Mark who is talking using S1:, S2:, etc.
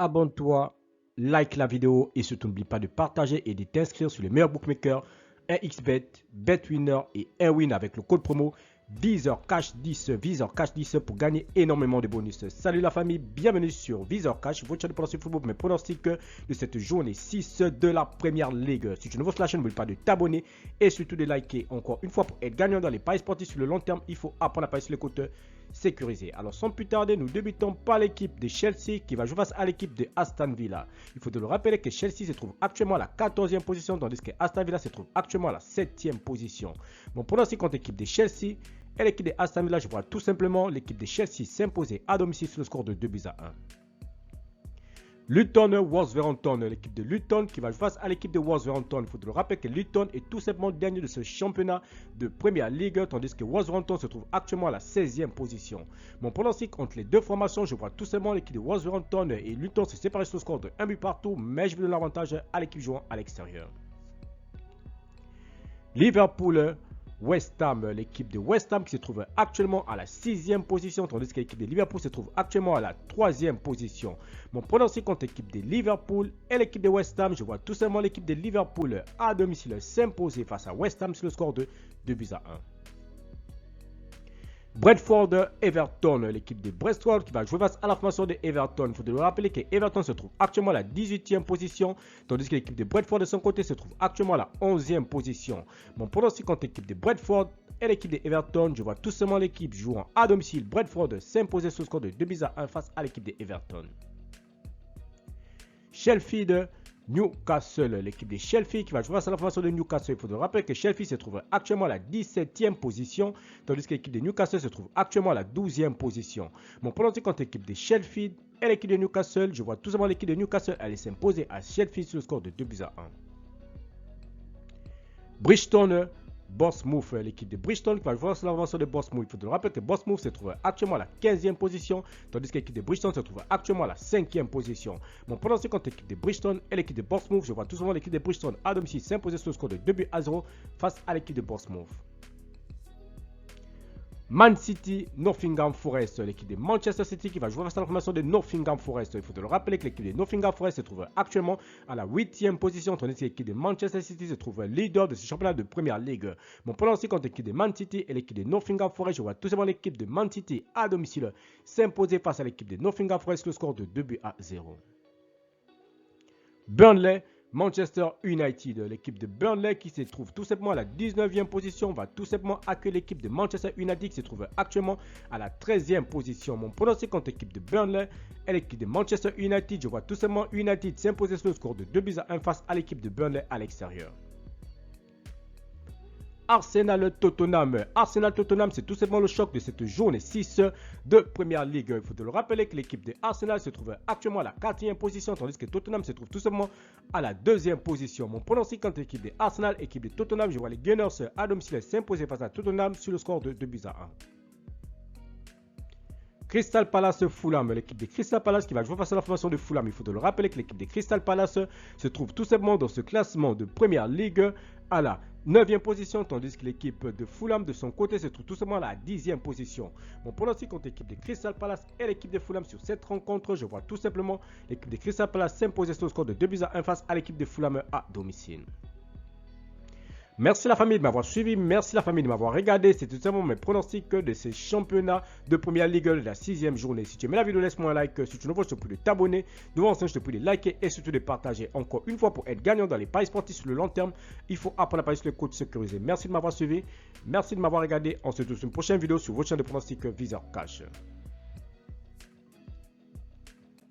S1: abonne-toi, like la vidéo et surtout n'oublie pas de partager et de t'inscrire sur les meilleurs bookmakers 1xBet, BetWinner et Airwin avec le code promo VizorCash10, VizorCash10 pour gagner énormément de bonus. Salut la famille, bienvenue sur VizorCash, votre chaîne de pronostic football, mes pronostics de cette journée 6 de la Première Ligue. Si tu es nouveau sur la chaîne, n'oublie pas de t'abonner et surtout de liker. Encore une fois, pour être gagnant dans les paris sportifs sur le long terme, il faut apprendre à parier sur les côtes sécurisées. Alors sans plus tarder, nous débutons par l'équipe de Chelsea qui va jouer face à l'équipe de Aston Villa. Il faut le rappeler que Chelsea se trouve actuellement à la 14e position, tandis que Aston Villa se trouve actuellement à la 7e position. Mon pronostic contre l'équipe de Chelsea et l'équipe de Aston Villa, je vois tout simplement l'équipe de Chelsea s'imposer à domicile sur le score de 2-1. Luton, Wolverhampton, l'équipe de Luton qui va jouer face à l'équipe de Wolverhampton. Il faut le rappeler que Luton est tout simplement dernier de ce championnat de Première Ligue, tandis que Wolverhampton se trouve actuellement à la 16e position. Mon pronostic entre les deux formations, je vois tout simplement l'équipe de Wolverhampton et Luton se séparer sur le score de 1 but partout, mais je vais donner l'avantage à l'équipe jouant à l'extérieur. Liverpool, West Ham, l'équipe de West Ham qui se trouve actuellement à la 6e position, tandis que l'équipe de Liverpool se trouve actuellement à la 3e position. Mon pronostic contre l'équipe de Liverpool et l'équipe de West Ham, je vois tout simplement l'équipe de Liverpool à domicile s'imposer face à West Ham sur le score de 2-1. Brentford, Everton, l'équipe de Brentford qui va jouer face à la formation de Everton. Il faut le rappeler que Everton se trouve actuellement à la 18e position, tandis que l'équipe de Brentford de son côté se trouve actuellement à la 11e position. Mon pronostic contre l'équipe de Brentford et l'équipe de Everton, je vois tout simplement l'équipe jouant à domicile Brentford s'imposer sur le score de 2-1 face à l'équipe de Everton. Sheffield, Newcastle, l'équipe de Sheffield qui va jouer face à la formation de Newcastle. Il faut rappeler que Sheffield se trouve actuellement à la 17e position, tandis que l'équipe de Newcastle se trouve actuellement à la 12e position. Mon pronostic contre l'équipe de Sheffield et l'équipe de Newcastle, je vois tout simplement l'équipe de Newcastle aller s'imposer à Sheffield sur le score de 2-1. Bridgestone, Bournemouth, l'équipe de Bridgestone qui va jouer sur l'avancée de Bournemouth. Il faut rappeler que Bournemouth se trouve actuellement à la 15e position, tandis que l'équipe de Bridgestone se trouve actuellement à la 5e position. Mon pronostic contre l'équipe de Bridgestone et l'équipe de Bournemouth, je vois tout simplement l'équipe de Bridgestone à domicile s'imposer sur le score de 2-0 face à l'équipe de Bournemouth. Man City, Nottingham Forest, l'équipe de Manchester City qui va jouer face à la formation de Nottingham Forest. Il faut le rappeler que l'équipe de Nottingham Forest se trouve actuellement à la 8e position, tandis que l'équipe de Manchester City se trouve leader de ce championnat de Première Ligue. Mon pronostic contre l'équipe de Man City et l'équipe de Nottingham Forest, je vois tout simplement l'équipe de Man City à domicile s'imposer face à l'équipe de Nottingham Forest, le score de 2-0. Burnley, Manchester United, l'équipe de Burnley qui se trouve tout simplement à la 19e position va tout simplement accueillir l'équipe de Manchester United qui se trouve actuellement à la 13e position. Mon pronostic contre l'équipe de Burnley et l'équipe de Manchester United, je vois tout simplement United s'imposer sur le score de 2-1 face à l'équipe de Burnley à l'extérieur. Arsenal-Tottenham. Arsenal-Tottenham, c'est tout simplement le choc de cette journée 6 de Première Ligue. Il faut le rappeler que l'équipe de Arsenal se trouve actuellement à la 4e position, tandis que Tottenham se trouve tout simplement à la 2e position. Mon pronostic contre l'équipe de Arsenal et l'équipe de Tottenham, je vois les Gunners à domicile s'imposer face à Tottenham sur le score de 2-1. Crystal Palace Fulham, l'équipe de Crystal Palace qui va jouer face à la formation de Fulham. Il faut le rappeler que l'équipe de Crystal Palace se trouve tout simplement dans ce classement de Première Ligue à la 9e position, tandis que l'équipe de Fulham de son côté se trouve tout simplement à la 10e position. Mon pronostic contre l'équipe de Crystal Palace et l'équipe de Fulham sur cette rencontre, je vois tout simplement l'équipe de Crystal Palace s'imposer sur le score de 2-1 face à l'équipe de Fulham à domicile. Merci la famille de m'avoir suivi, merci la famille de m'avoir regardé. C'est tout simplement mes pronostics de ces championnats de Première Ligue de la 6e journée. Si tu aimes la vidéo, laisse-moi un like. Si tu es nouveau, je te prie de t'abonner. Devant ça, je te prie de liker et surtout de partager. Encore une fois, pour être gagnant dans les paris sportifs sur le long terme, il faut apprendre à parier sur les codes sécurisés. Merci de m'avoir suivi, merci de m'avoir regardé. On se retrouve sur une prochaine vidéo sur votre chaîne de pronostics VizorCash.